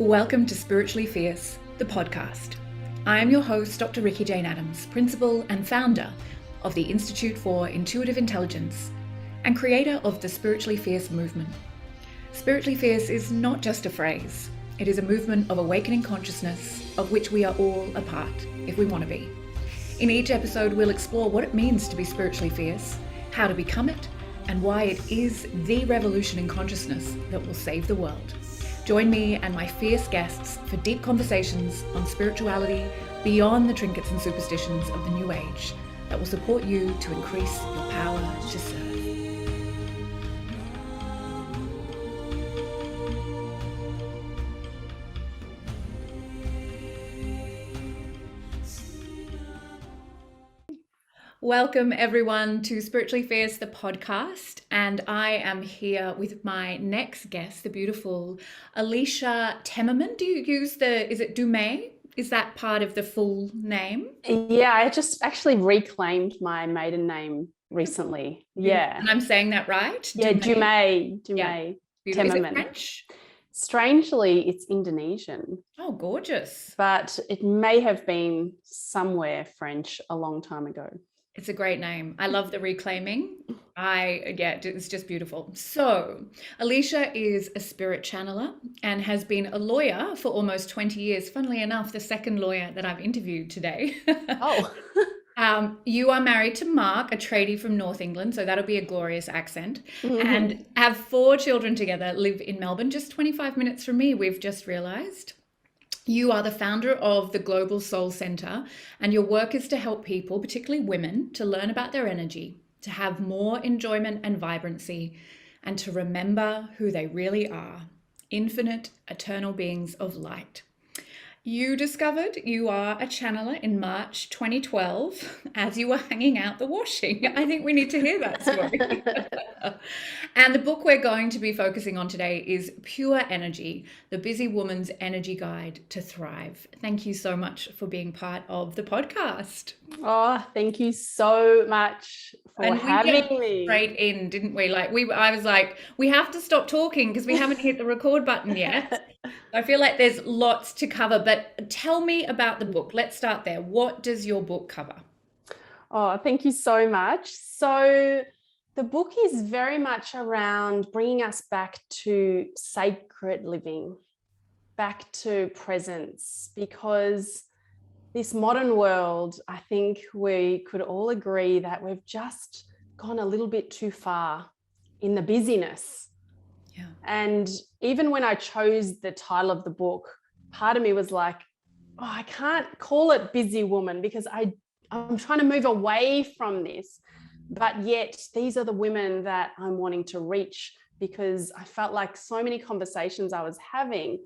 Welcome to Spiritually Fierce, the podcast. I am your host, Dr. Ricky Jane Adams, principal and founder of the Institute for Intuitive Intelligence and creator of the Spiritually Fierce movement. Spiritually Fierce is not just a phrase. It is a movement of awakening consciousness of which we are all a part, if we want to be. In each episode, we'll explore what it means to be spiritually fierce, how to become it, and why it is the revolution in consciousness that will save the world. Join me and my fierce guests for deep conversations on spirituality beyond the trinkets and superstitions of the new age that will support you to increase your power to serve. Welcome everyone to Spiritually Fierce, the podcast, and I am here with my next guest, the beautiful Alicia Temmerman. Do you use is it Dumais? Is that part of the full name? Yeah, I just actually reclaimed my maiden name recently. Yeah. And I'm saying that right? Yeah, Dumais. Yeah. Temmerman. Is it French? Strangely, it's Indonesian. Oh, gorgeous. But it may have been somewhere French a long time ago. It's a great name. I love the reclaiming. It's just beautiful. So Alicia is a spirit channeler and has been a lawyer for almost 20 years. Funnily enough, the second lawyer that I've interviewed today. Oh. You are married to Mark, a tradie from North England, so that'll be a glorious accent, and have 4 children together, live in Melbourne, just 25 minutes from me, we've just realised. You are the founder of the Global Soul Centre, and your work is to help people, particularly women, to learn about their energy, to have more enjoyment and vibrancy, and to remember who they really are, infinite, eternal beings of light. You discovered you are a channeler in March 2012 as you were hanging out the washing. I think we need to hear that story. And the book we're going to be focusing on today is Pure Energy, the Busy Woman's Energy Guide to Thrive. Thank you so much for being part of the podcast. Oh, thank you so much for having me. Straight in, didn't we? I was like, we have to stop talking because we haven't hit the record button yet. I feel like there's lots to cover, but tell me about the book. Let's start there. What does your book cover? Oh, thank you so much. So the book is very much around bringing us back to sacred living, back to presence, because this modern world, I think we could all agree that we've just gone a little bit too far in the busyness. Yeah. And even when I chose the title of the book, part of me was like, oh, I can't call it Busy Woman because I'm trying to move away from this. But yet these are the women that I'm wanting to reach, because I felt like so many conversations I was having.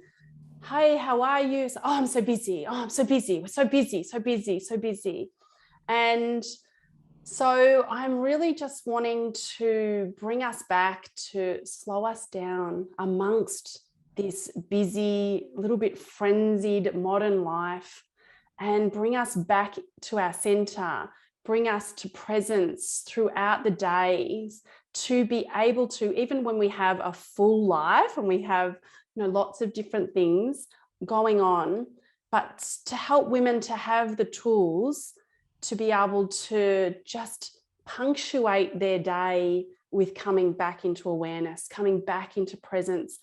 Hey, how are you? So, I'm so busy. Oh, I'm so busy. We're so busy, so busy, so busy. And so I'm really just wanting to bring us back to slow us down amongst this busy, little bit frenzied modern life, and bring us back to our center, bring us to presence throughout the days, to be able to, even when we have a full life and we have lots of different things going on, but to help women to have the tools to be able to just punctuate their day with coming back into awareness, coming back into presence,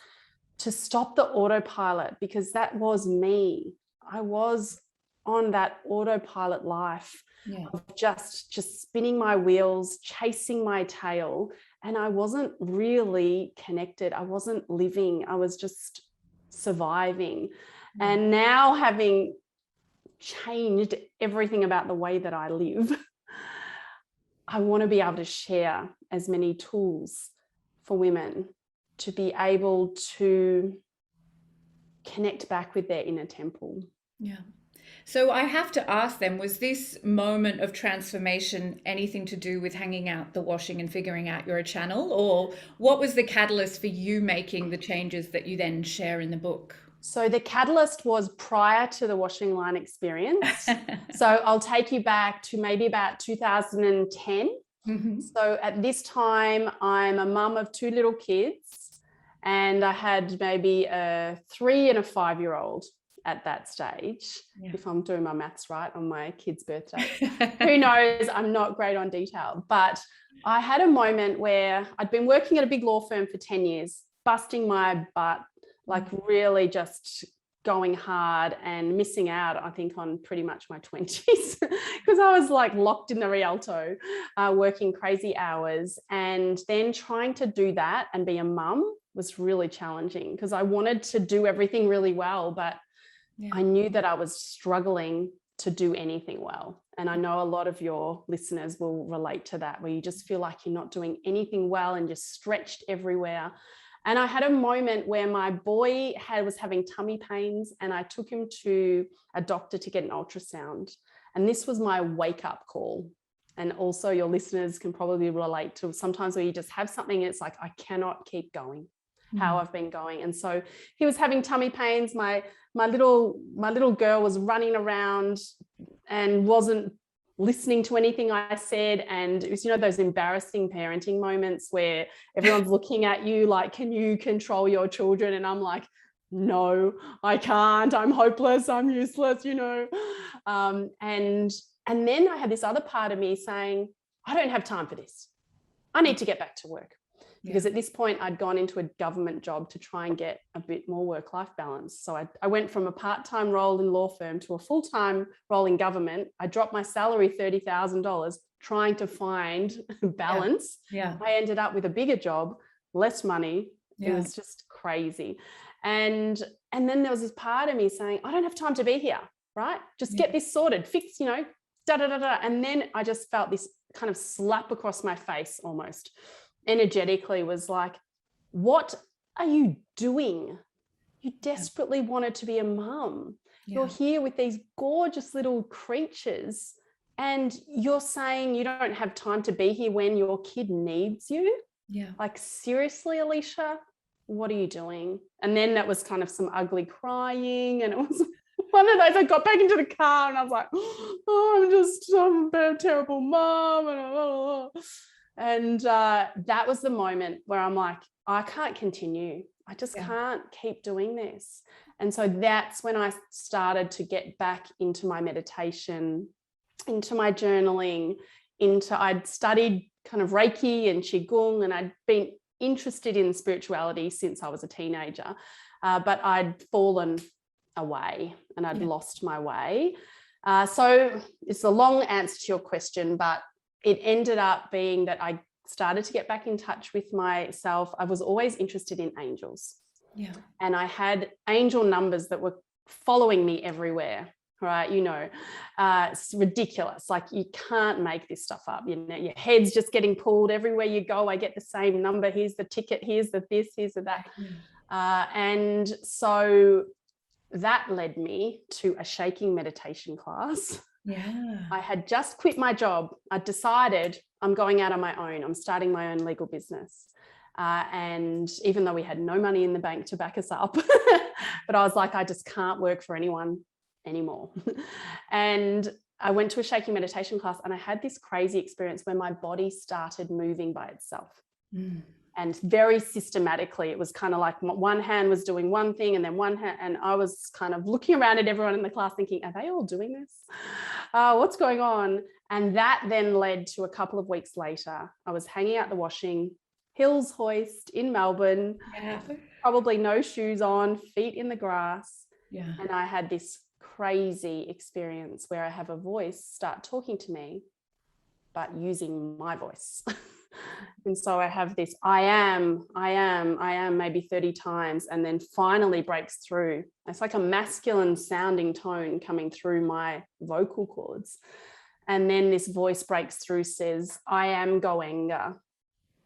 to stop the autopilot, because that was me. I was on that autopilot life of just spinning my wheels, chasing my tail, and I wasn't really connected. I wasn't living. I was just surviving. And now, having changed everything about the way that I live, I want to be able to share as many tools for women to be able to connect back with their inner temple. Yeah. So I have to ask them, was this moment of transformation anything to do with hanging out the washing and figuring out you're a channel, or what was the catalyst for you making the changes that you then share in the book? So the catalyst was prior to the washing line experience. So I'll take you back to maybe about 2010. So at this time, I'm a mum of 2 little kids, And I had maybe a 3 and a 5-year-old at that stage, if I'm doing my maths right on my kid's birthday. Who knows? I'm not great on detail. But I had a moment where I'd been working at a big law firm for 10 years, busting my butt, like really just going hard and missing out, I think, on pretty much my 20s because I was like locked in the Rialto, working crazy hours. And then trying to do that and be a mum was really challenging because I wanted to do everything really well, but I knew that I was struggling to do anything well. And I know a lot of your listeners will relate to that, where you just feel like you're not doing anything well and just stretched everywhere. And I had a moment where my boy was having tummy pains, and I took him to a doctor to get an ultrasound. And this was my wake-up call. And also your listeners can probably relate to sometimes where you just have something and it's like, I cannot keep going how I've been going. And so he was having tummy pains. My little girl was running around and wasn't listening to anything I said. And it was, those embarrassing parenting moments where everyone's looking at you like, can you control your children? And I'm like, no, I can't. I'm hopeless. I'm useless, And then I had this other part of me saying, I don't have time for this. I need to get back to work. Because at this point I'd gone into a government job to try and get a bit more work-life balance. So I went from a part-time role in law firm to a full-time role in government. I dropped my salary $30,000 trying to find balance. I ended up with a bigger job, less money. It was just crazy. And then there was this part of me saying, I don't have time to be here, right? Just get this sorted, fix, da, da, da, da. And then I just felt this kind of slap across my face almost. Energetically was like, what are you doing? You desperately wanted to be a mum. You're here with these gorgeous little creatures and you're saying you don't have time to be here when your kid needs you. Like, seriously, Alicia, what are you doing? And then that was kind of some ugly crying, and it was one of those. I got back into the car and I was like, I'm a terrible mom. And that was the moment where I'm like, I can't continue. I just can't keep doing this. And so that's when I started to get back into my meditation, into my journaling, I'd studied kind of Reiki and Qigong, and I'd been interested in spirituality since I was a teenager, but I'd fallen away and I'd lost my way. So it's a long answer to your question, but it ended up being that I started to get back in touch with myself. I was always interested in angels. And I had angel numbers that were following me everywhere, right? It's ridiculous. Like, you can't make this stuff up. Your head's just getting pulled everywhere you go. I get the same number. Here's the ticket. Here's the this, here's the that. And so that led me to a shaking meditation class. I had just quit my job. I decided I'm going out on my own. I'm starting my own legal business. And even though we had no money in the bank to back us up, but I was like, I just can't work for anyone anymore. And I went to a shaking meditation class and I had this crazy experience where my body started moving by itself. And very systematically, it was kind of like one hand was doing one thing and then one hand, and I was kind of looking around at everyone in the class thinking, are they all doing this? What's going on? And that then led to a couple of weeks later, I was hanging out the washing, Hills Hoist in Melbourne, probably no shoes on, feet in the grass. And I had this crazy experience where I have a voice start talking to me, but using my voice. And so I have this, I am maybe 30 times, and then finally breaks through. It's like a masculine sounding tone coming through my vocal cords. And then this voice breaks through, says, I am Goenga.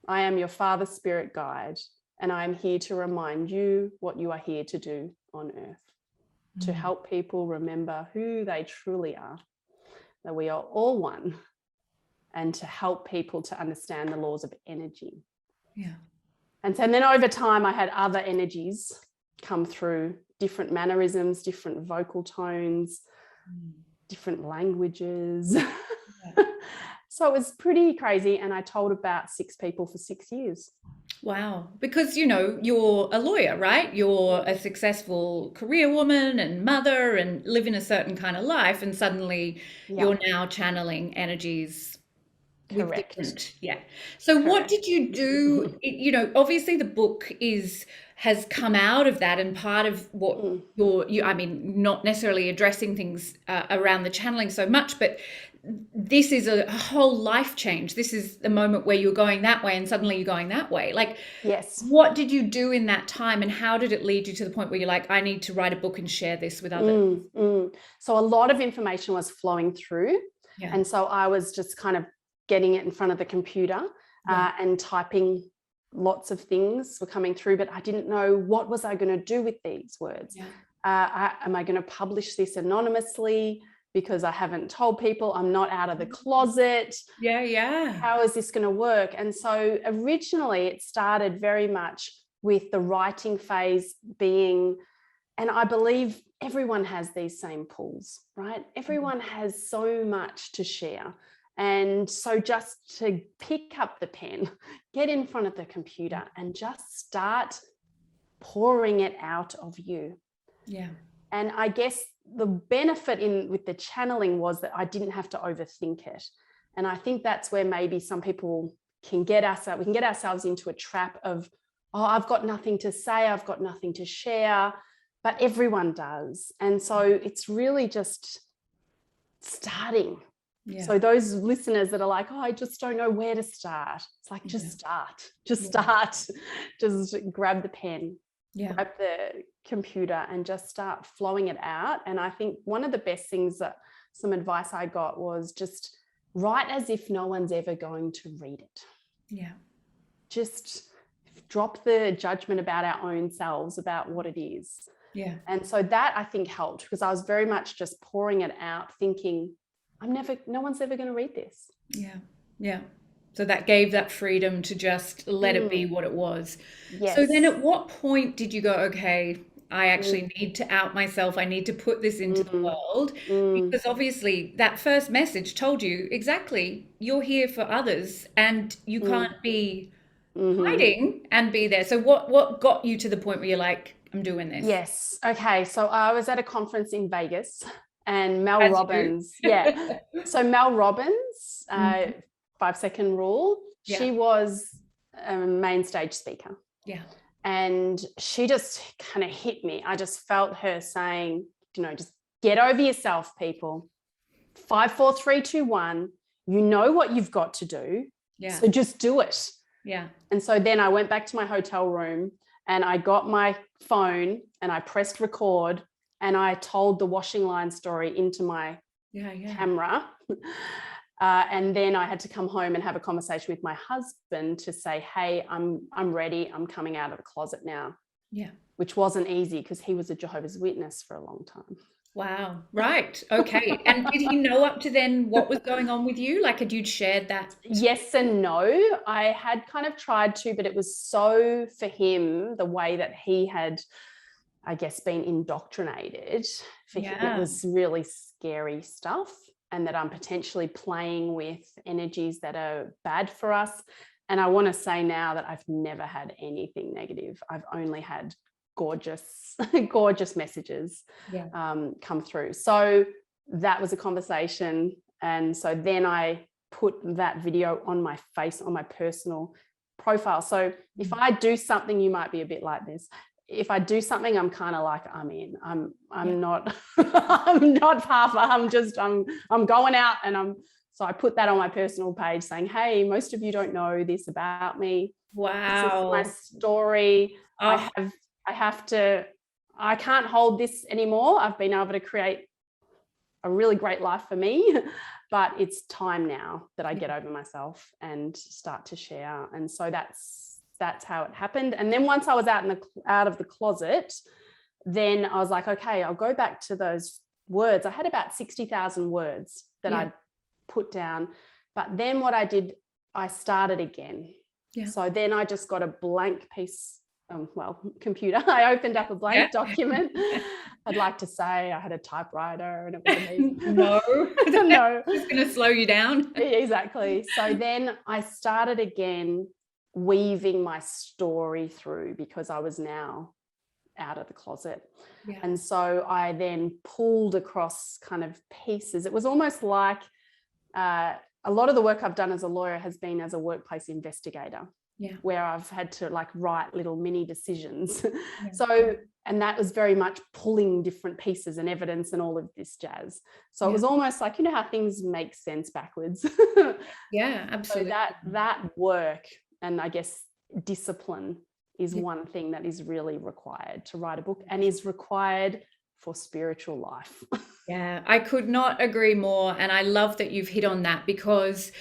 I am your father spirit guide, and I am here to remind you what you are here to do on earth, to help people remember who they truly are, that we are all one, and to help people to understand the laws of energy. And so then over time, I had other energies come through, different mannerisms, different vocal tones, different languages. So it was pretty crazy. And I told about 6 people for 6 years. Wow. Because, you know, you're a lawyer, right? You're a successful career woman and mother and living a certain kind of life. And suddenly Yeah, you're now channeling energies with correct. different, yeah. So what Correct. did you do? You know, obviously the book has come out of that, and part of what Mm, I mean, not necessarily addressing things around the channeling so much, but this is a whole life change. This is the moment where you're going that way and suddenly you're going that way. Like, yes. what did you do in that time, and how did it lead you to the point where you're like, I need to write a book and share this with others? So a lot of information was flowing through. Yeah. And so I was just kind of getting it in front of the computer Yeah. and typing. Lots of things were coming through, but I didn't know what was I going to do with these words. Yeah. Am I going to publish this anonymously because I haven't told people? I'm not out of the closet. Yeah. Yeah. How is this going to work? And so originally it started very much with the writing phase being, and I believe everyone has these same pulls, right? Everyone has so much to share. And so just to pick up the pen, get in front of the computer and just start pouring it out of you. Yeah. And I guess the benefit with the channeling was that I didn't have to overthink it. And I think that's where maybe some people we can get ourselves into a trap of, oh, I've got nothing to say, I've got nothing to share, but everyone does. And so it's really just starting. Yeah. So those listeners that are like, oh, I just don't know where to start. It's like, just start, just grab the pen, grab the computer and just start flowing it out. And I think one of the best things that some advice I got was just write as if no one's ever going to read it. Yeah. Just drop the judgment about our own selves, about what it is. Yeah. And so that I think helped, because I was very much just pouring it out thinking, no one's ever going to read this. Yeah. Yeah. So that gave that freedom to just let it be what it was. Yes. So then at what point did you go, okay, I actually need to out myself. I need to put this into the world, because obviously that first message told you exactly you're here for others and you can't be hiding and be there. So what got you to the point where you're like, I'm doing this? Yes. Okay. So I was at a conference in Vegas and Mel Robbins. Yeah. So Mel Robbins, 5-second rule. Yeah. She was a main stage speaker. Yeah. And she just kind of hit me. I just felt her saying, just get over yourself, people. 5, 4, 3, 2, 1. You know what you've got to do. Yeah. So just do it. Yeah. And so then I went back to my hotel room and I got my phone and I pressed record and I told the washing line story into my camera. And then I had to come home and have a conversation with my husband to say, hey, I'm ready. I'm coming out of the closet now. Yeah. Which wasn't easy because he was a Jehovah's Witness for a long time. Wow. Right. Okay. And did he know up to then what was going on with you? Like, had you shared that? Yes and no. I had kind of tried to, but it was so for him, the way that he had, I guess, been indoctrinated. For him, it was really scary stuff. And that I'm potentially playing with energies that are bad for us. And I want to say now that I've never had anything negative. I've only had gorgeous messages come through. So that was a conversation. And so then I put that video on my personal profile. So if I do something, you might be a bit like this. If I do something, I'm kind of like, I'm in. I'm not I'm not half. I'm going out and so I put that on my personal page saying, hey, most of you don't know this about me. Wow. This is my story. I can't hold this anymore. I've been able to create a really great life for me, but it's time now that I get over myself and start to share. And so that's how it happened. And then once I was out of the closet, then I was like, okay, I'll go back to those words. I had about 60,000 words that I'd put down. But then what I did, I started again. Yeah. So then I just got a blank piece, computer. I opened up a blank document. I'd like to say I had a typewriter and it was amazing. No. No. It's going to slow you down. Exactly. So then I started again weaving my story through, because I was now out of the closet. Yeah. And so I then pulled across kind of pieces. It was almost like a lot of the work I've done as a lawyer has been as a workplace investigator, where I've had to like write little mini decisions. So, and that was very much pulling different pieces and evidence and all of this jazz. So it was almost like, you know how things make sense backwards. Yeah, absolutely. So that work, and I guess discipline, is one thing that is really required to write a book, and is required for spiritual life. Yeah, I could not agree more. And I love that you've hit on that, because,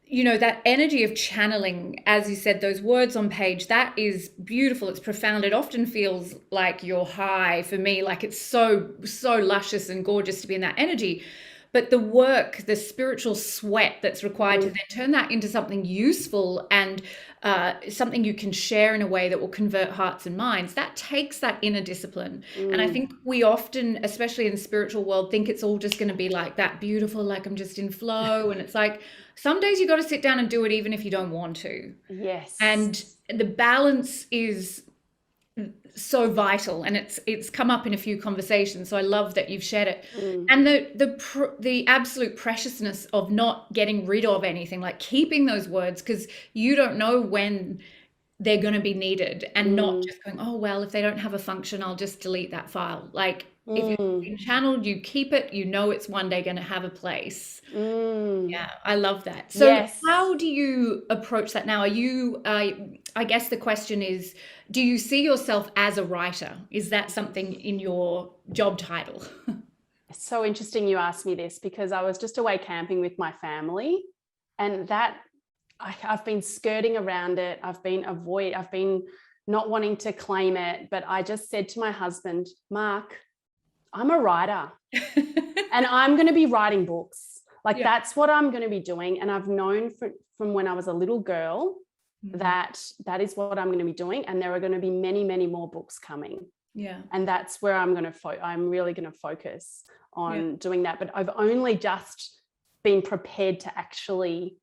you know, that energy of channeling, as you said, those words on page, that is beautiful. It's profound. It often feels like you're high for me, like it's so luscious and gorgeous to be in that energy. But the work, the spiritual sweat that's required to then turn that into something useful and something you can share in a way that will convert hearts and minds, that takes that inner discipline. And I think we often, especially in the spiritual world, think it's all just going to be like that beautiful, like I'm just in flow. And it's like, some days you got to sit down and do it even if you don't want to. Yes. And the balance is so vital, and it's come up in a few conversations, so I love that you've shared it. And the absolute preciousness of not getting rid of anything, like keeping those words, because you don't know when they're going to be needed, and not just going, oh well, if they don't have a function, I'll just delete that file. Like if you've been channeled, you keep it, you know it's one day going to have a place. Yeah, I love that. So how do you approach that now? Are you, I guess the question is, do you see yourself as a writer? Is that something in your job title? It's so interesting you asked me this, because I was just away camping with my family, and that I've been skirting around it. I've been not wanting to claim it, but I just said to my husband, Mark, I'm a writer and I'm going to be writing books. Like that's what I'm going to be doing. And I've known from when I was a little girl that is what I'm going to be doing. And there are going to be many, many more books coming. Yeah. And that's where I'm really going to focus on doing that. But I've only just been prepared to actually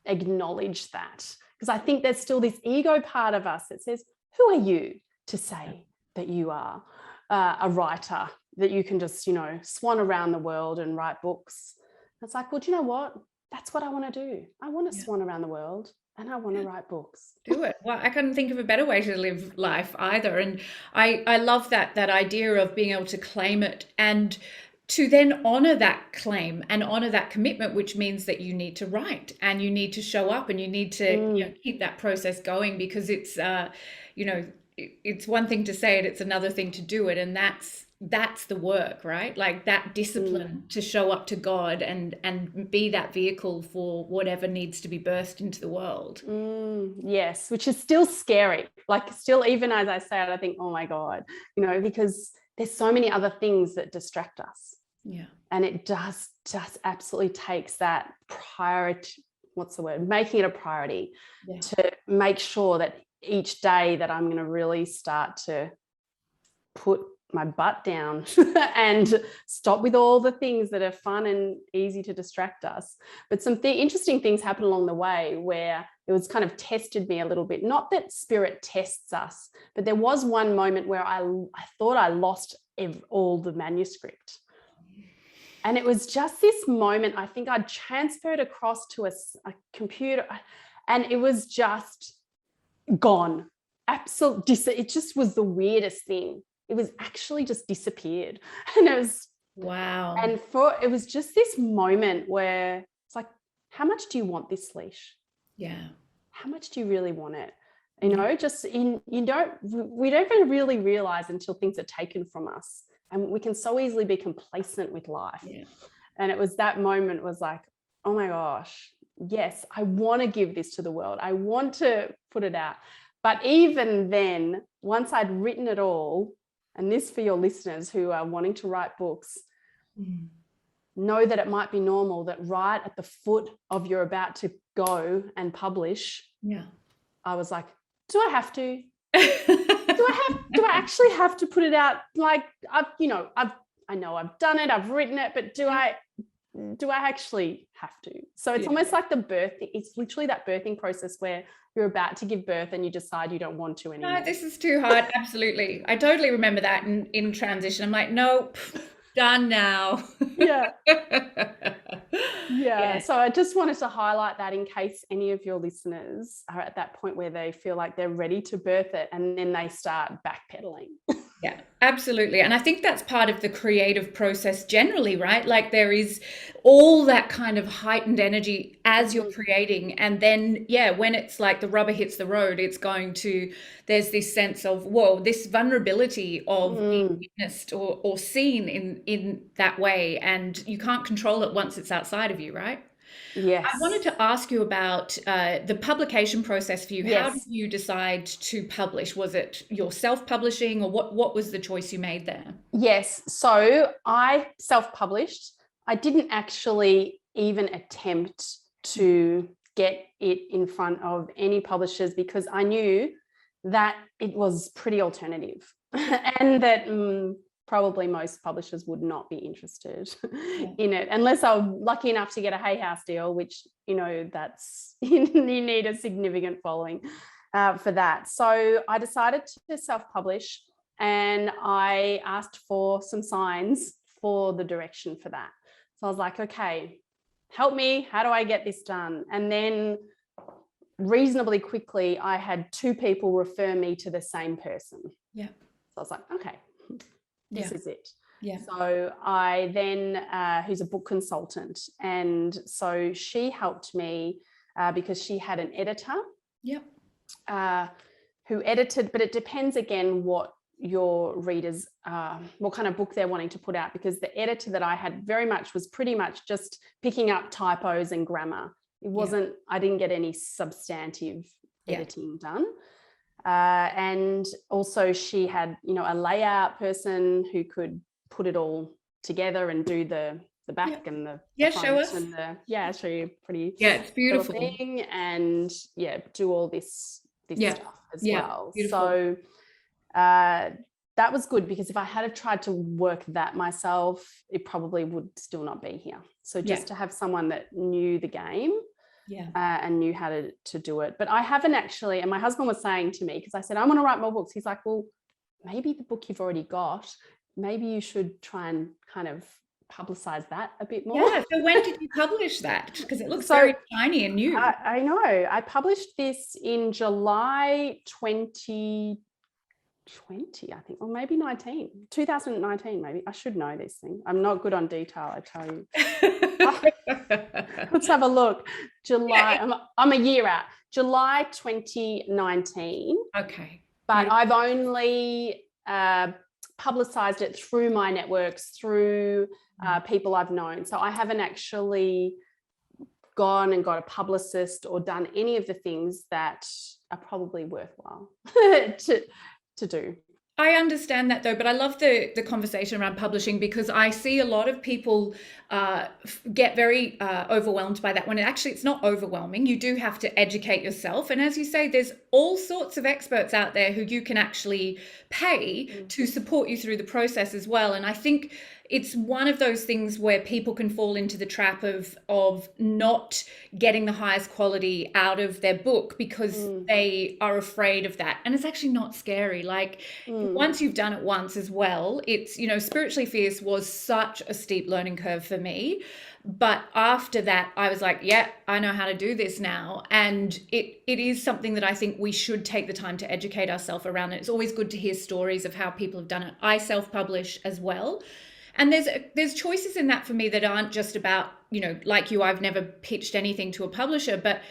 acknowledge that, because I think there's still this ego part of us that says, who are you to say that you are a writer, that you can just, you know, swan around the world and write books? It's like, well, do you know what? That's what I want to do. I want to swan around the world and I want to write books. Do it. Well, I couldn't think of a better way to live life either. And I love that idea of being able to claim it, and to then honor that claim and honor that commitment, which means that you need to write and you need to show up and you need to you know, keep that process going, because it's, you know, it's one thing to say it, it's another thing to do it. And that's the work, right? Like that discipline to show up to God and be that vehicle for whatever needs to be birthed into the world. Yes, which is still scary. Like still, even as I say it, I think, oh my God, you know, because there's so many other things that distract us. Yeah. And it just absolutely takes that priority, making it a priority to make sure that each day that I'm going to really start to put my butt down and stop with all the things that are fun and easy to distract us. But some interesting things happen along the way where it was kind of tested me a little bit. Not that spirit tests us, but there was one moment where I thought I lost all the manuscript. And it was just this moment, I think I'd transferred across to a computer and it was just gone. Absolutely. It just was the weirdest thing. It was actually just disappeared. And it was, wow. And it was just this moment where it's like, how much do you want this leash? Yeah. How much do you really want it? You know, we don't really realize until things are taken from us. And we can so easily be complacent with life. Yeah. And it was that moment was like, oh my gosh, yes, I want to give this to the world. I want to put it out. But even then, once I'd written it all, and this for your listeners who are wanting to write books, know that it might be normal that right at the foot of you're about to go and publish, I was like, do I have to? Do I actually have to put it out? Like, I know I've done it, I've written it, but do I do I actually have to? So it's Yeah. almost like it's literally that birthing process where you're about to give birth and you decide you don't want to No, anymore. this is too hard. Absolutely. I totally remember that in transition. I'm like, nope, done now. Yeah. Yeah. Yeah. So I just wanted to highlight that in case any of your listeners are at that point where they feel like they're ready to birth it and then they start backpedaling. Yeah, absolutely. And I think that's part of the creative process generally, right? Like there is all that kind of heightened energy as you're creating. And then, yeah, when it's like the rubber hits the road, there's this sense of, whoa, this vulnerability of being witnessed or seen in that way. And you can't control it once it's outside of you, right? I wanted Yes. to ask you about the publication process for you. How did Yes. you decide to publish? Was it your self-publishing, or what was the choice you made there? Yes. So I self-published. I didn't actually even attempt to get it in front of any publishers because I knew that it was pretty alternative and that probably most publishers would not be interested Yeah. in it unless I'm lucky enough to get a Hay House deal, which, that's, you need a significant following for that. So I decided to self-publish. And I asked for some signs for the direction for that. So I was like, okay, help me. How do I get this done? And then reasonably quickly, I had 2 people refer me to the same person. Yeah. So I was like, okay, this is it. Yeah. So I then, who's a book consultant. And so she helped me because she had an editor Yep. who edited, but it depends again what your readers what kind of book they're wanting to put out, because the editor that I had was pretty much just picking up typos and grammar. It wasn't, I didn't get any substantive editing done. And also she had, a layout person who could put it all together and do the back and the front show us. and show you pretty It's beautiful thing, and do all this stuff as well. Beautiful. So that was good, because if I had tried to work that myself, it probably would still not be here. So just to have someone that knew the game and knew how to do it. But I haven't actually, and my husband was saying to me, because I said, I want to write more books. He's like, well, maybe the book you've already got, maybe you should try and kind of publicize that a bit more. Yeah. So when did you publish that? Because it looks very shiny and new. I know. I published this in July 2020, I think, or maybe 2019, maybe. I should know this thing. I'm not good on detail, I tell you. Let's have a look. July, I'm a year out. July 2019. Okay. But I've only publicized it through my networks, through people I've known. So I haven't actually gone and got a publicist or done any of the things that are probably worthwhile to do. I understand that though, but I love the conversation around publishing, because I see a lot of people get very overwhelmed by that, when it's not overwhelming. You do have to educate yourself. And as you say, there's all sorts of experts out there who you can actually pay to support you through the process as well. And I think it's one of those things where people can fall into the trap of not getting the highest quality out of their book because they are afraid of that. And it's actually not scary. Like once you've done it once as well, it's, Spiritually Fierce was such a steep learning curve for me. But after that, I was like, yeah, I know how to do this now. And it is something that I think we should take the time to educate ourselves around. It's always good to hear stories of how people have done it. I self-publish as well. And there's choices in that for me that aren't just about, like you, I've never pitched anything to a publisher, but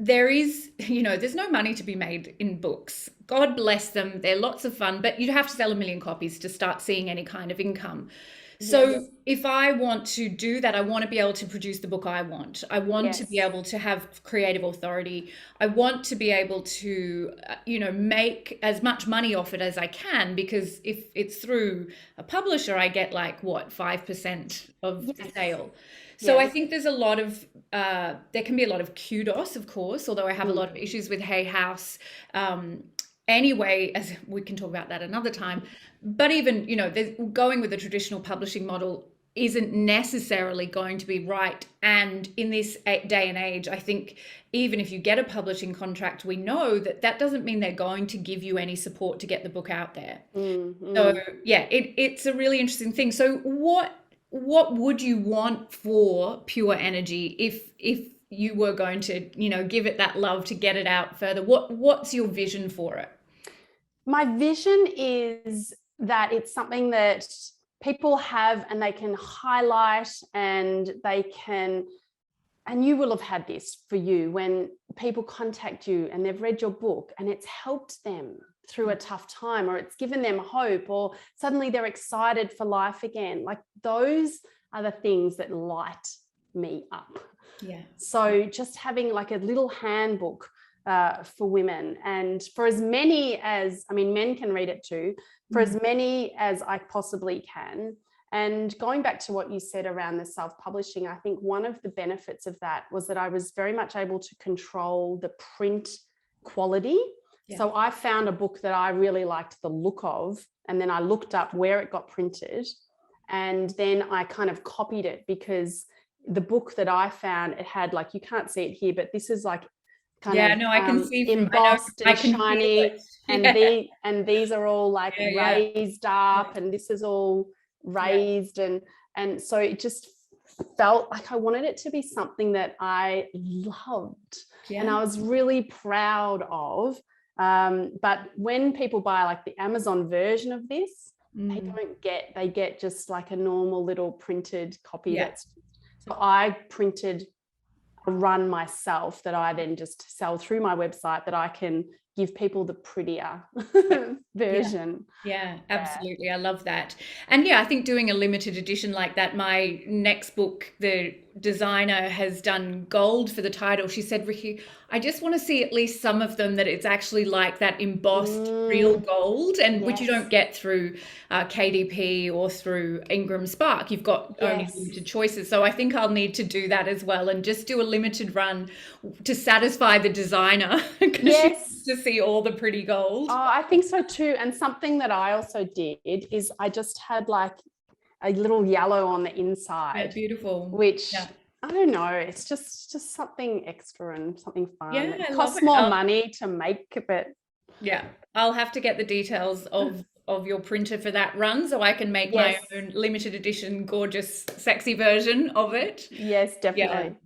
there is, there's no money to be made in books. God bless them. They're lots of fun, but you'd have to sell 1 million copies to start seeing any kind of income. So if I want to do that, I want to be able to produce the book I want. I want to be able to have creative authority. I want to be able to, make as much money off it as I can, because if it's through a publisher, I get 5% of the sale. So I think there's a lot of, there can be a lot of kudos, of course, although I have a lot of issues with Hay House. Anyway, as we can talk about that another time, but even, going with the traditional publishing model isn't necessarily going to be right. And in this day and age, I think even if you get a publishing contract, we know that that doesn't mean they're going to give you any support to get the book out there. So yeah, it's a really interesting thing. So what would you want for Pure Energy if you were going to, give it that love to get it out further? What's your vision for it? My vision is that it's something that people have and they can highlight, and you will have had this for you when people contact you and they've read your book and it's helped them through a tough time, or it's given them hope, or suddenly they're excited for life again. Like, those are the things that light me up. Yeah. So just having like a little handbook for women, and for as many as, men can read it too, for as many as I possibly can. And going back to what you said around the self-publishing, I think one of the benefits of that was that I was very much able to control the print quality. Yeah. So I found a book that I really liked the look of, and then I looked up where it got printed, and then I kind of copied it, because the book that I found, it had, like, you can't see it here, but this is like I can see embossed and shiny, and these are all like raised up, and this is all raised, and so it just felt like I wanted it to be something that I loved, and I was really proud of. But when people buy like the Amazon version of this, they get just like a normal little printed copy. So I printed a run myself that I then just sell through my website, that I can give people the prettier version. Yeah, absolutely. I love that. And I think doing a limited edition like that, my next book, the designer has done gold for the title. She said, Ricky, I just want to see at least some of them that it's actually like that embossed real gold, and which you don't get through KDP or through Ingram Spark. You've got only limited choices. So I think I'll need to do that as well, and just do a limited run to satisfy the designer, because to see all the pretty gold. Oh, I think so too. And something that I also did is I just had like a little yellow on the inside. Yeah, beautiful. Which I don't know, it's just something extra and something fun. Yeah, it costs more money to make, but I'll have to get the details of your printer for that run, so I can make my own limited edition, gorgeous, sexy version of it. Yes, definitely.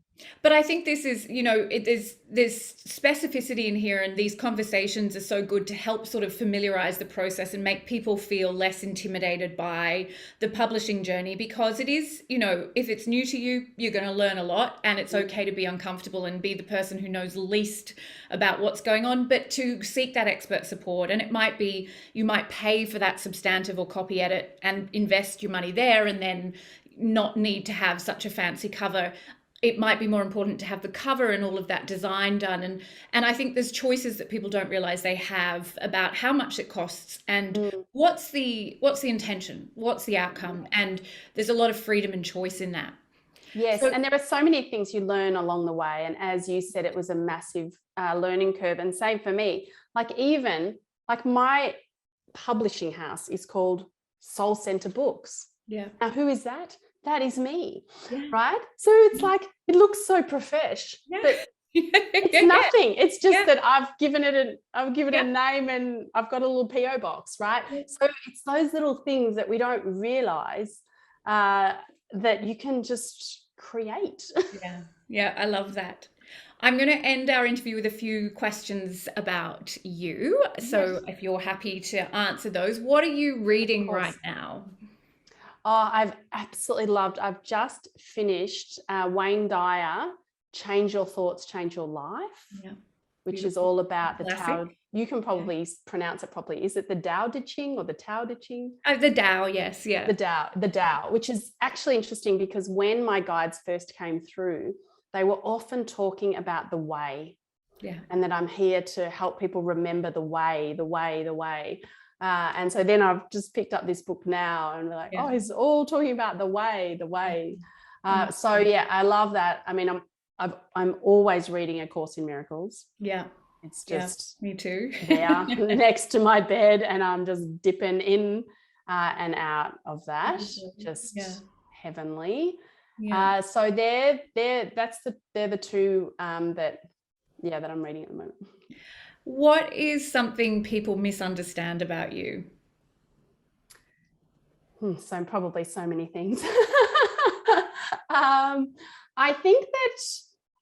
But I think this is, there's specificity in here, and these conversations are so good to help sort of familiarize the process and make people feel less intimidated by the publishing journey, because it is, if it's new to you, you're going to learn a lot, and it's okay to be uncomfortable and be the person who knows least about what's going on, but to seek that expert support. And it might be, you might pay for that substantive or copy edit and invest your money there, and then not need to have such a fancy cover. It might be more important to have the cover and all of that design done. And I think there's choices that people don't realize they have about how much it costs and what's the intention, what's the outcome. And there's a lot of freedom and choice in that. Yes, and there are so many things you learn along the way. And as you said, it was a massive learning curve. And same for me. Like, even like my publishing house is called Soul Center Books. Yeah. Now, who is that? That is me, right? So it's like, it looks so profesh, but it's nothing. It's just that I've given it a name, and I've got a little PO box, right? So it's those little things that we don't realize that you can just create. Yeah, I love that. I'm going to end our interview with a few questions about you. So if you're happy to answer those, what are you reading right now? Oh, I've absolutely loved. I've just finished Wayne Dyer, Change Your Thoughts, Change Your Life, which is all about the Tao. You can probably pronounce it properly. Is it the Tao Te Ching or the Tao Te Ching? The Tao, yes, yeah. The Tao, which is actually interesting, because when my guides first came through, they were often talking about the way, and that I'm here to help people remember the way, the way, the way. And so then I've just picked up this book now, and we're like, oh, he's all talking about the way, the way. So I love that. I mean, I'm always reading A Course in Miracles. Yeah. It's just me too. there next to my bed, and I'm just dipping in and out of that. Just heavenly. Yeah. So they're the two that I'm reading at the moment. What is something people misunderstand about you? So probably so many things. I think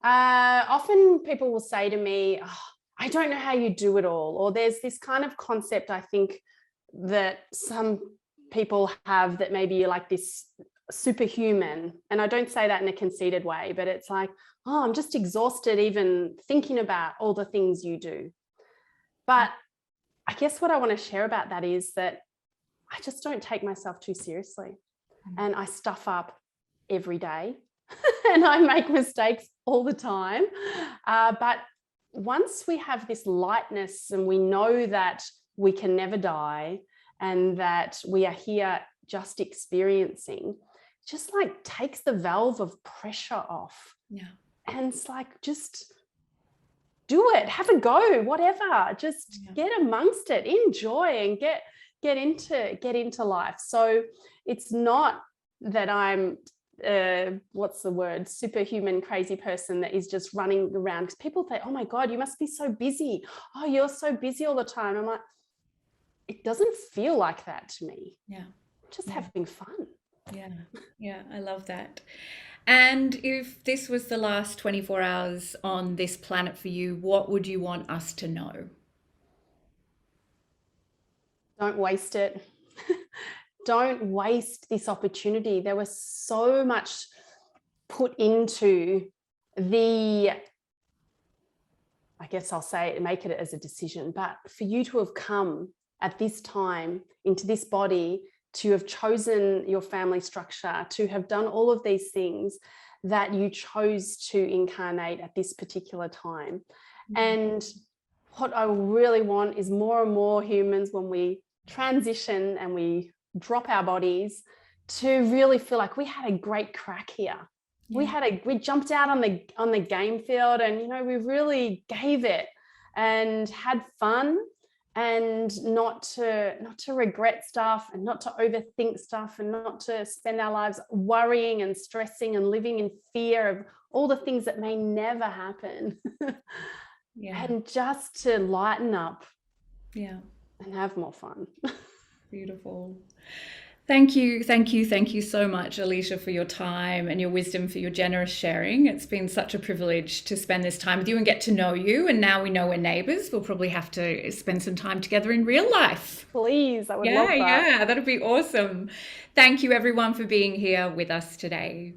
that often people will say to me, oh, I don't know how you do it all. Or there's this kind of concept, I think, that some people have, that maybe you're like this superhuman. And I don't say that in a conceited way, but it's like, oh, I'm just exhausted even thinking about all the things you do. But I guess what I want to share about that is that I just don't take myself too seriously. And I stuff up every day and I make mistakes all the time. But once we have this lightness and we know that we can never die and that we are here just experiencing, just like takes the valve of pressure off. Yeah. And it's like, just do it, have a go, whatever, just get amongst it, enjoy, and get into life. So it's not that I'm what's the word, superhuman crazy person that is just running around, because people say, oh my God, you must be so busy. Oh, you're so busy all the time. I'm like, it doesn't feel like that to me. Yeah. Just having fun. Yeah, I love that. And if this was the last 24 hours on this planet for you, what would you want us to know? Don't waste it. Don't waste this opportunity. There was so much put into I guess I'll say, make it as a decision, but for you to have come at this time into this body, to have chosen your family structure, to have done all of these things that you chose to incarnate at this particular time. And what I really want is more and more humans, when we transition and we drop our bodies, to really feel like we had a great crack here. We jumped out on the game field, and we really gave it and had fun, and not to regret stuff, and not to overthink stuff, and not to spend our lives worrying and stressing and living in fear of all the things that may never happen. And just to lighten up and have more fun. Beautiful. Thank you so much, Alicia, for your time and your wisdom, for your generous sharing. It's been such a privilege to spend this time with you and get to know you. And now we know we're neighbours. We'll probably have to spend some time together in real life. Please, I would love that. Yeah, that'd be awesome. Thank you, everyone, for being here with us today.